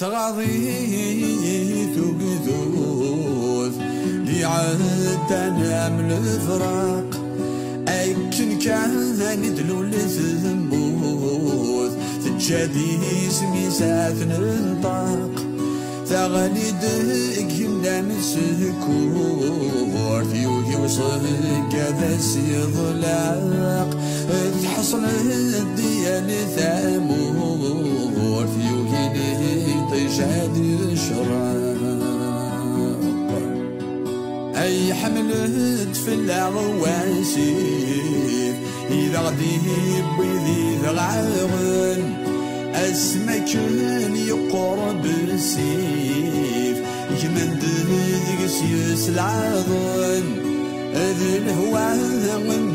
ثغاضي ثقذوذ لي عدنا من الفراق أكن كان يدلول ثموذ تجادي اسمي ساثن الطاق ثغني دق يمدان السكور ثيوهي وصل كذا سيضلاق تحصل الديال ثامور ثيوهي طيشاد الشراق أي حملت في العواسيف إذا غدي بيذي ذغاغن أسمكن يقرب السيف يمن دقس يسلعظن ذي الهوى من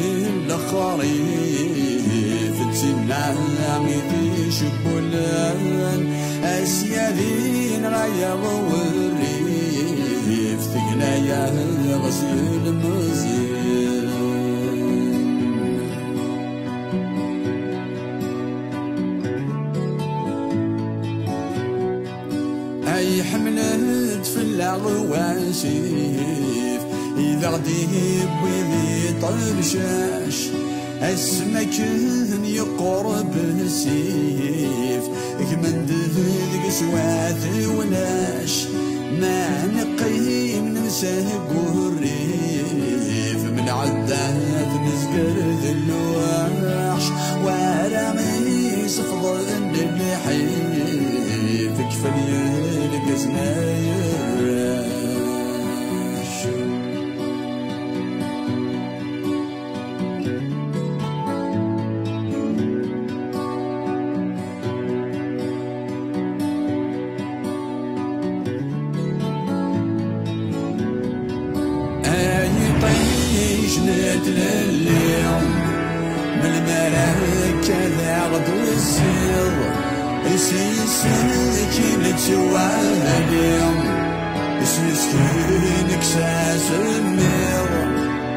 الخريف تسمع ميتي شبولان أسيادين غير والريف ثقنايا غسيل مزيل أي حملت في العواسيف إذا غدي بيذي طرشاش أسمكن يقرب السيف كمن دفذ سوات وناش ما نقيم نمسك الريف من عدات نزقر ذلواش ورامي صفض الحيف كفل لقزنا الراش جنات لليوم من الملائكة ذا غدو السر يسيسكين تسوى اليوم يسيسكين كساس المير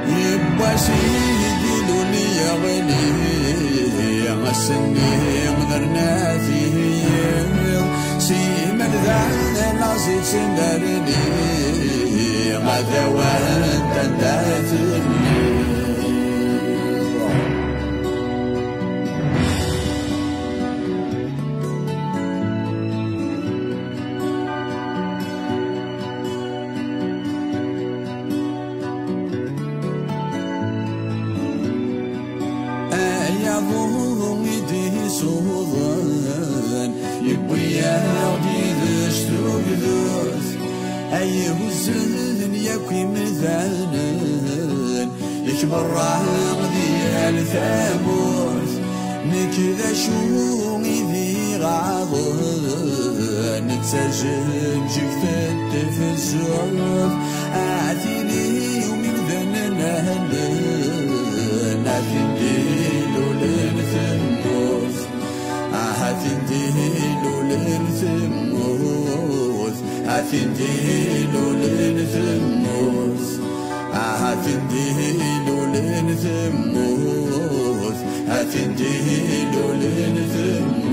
يبا سيدي لولي يغلي غسني غدرنا فيه سيما ذا نازل سندرني غدا وانت دافني يا ضوء يدي سوضان يبوي يغدي ذشتوك ذوث أي وزن يكوي مثالن يكبر عقدي الثاموث نكذا شومي ذي غاضن نتسجل جكت في الزعوف أعثيني ومن ذن نهلن أعثيني لولن ثموث أعثيني لولن ثموث أعثيني لولن ثموث أعثيني لولن ثموث أعثيني لولن ثموث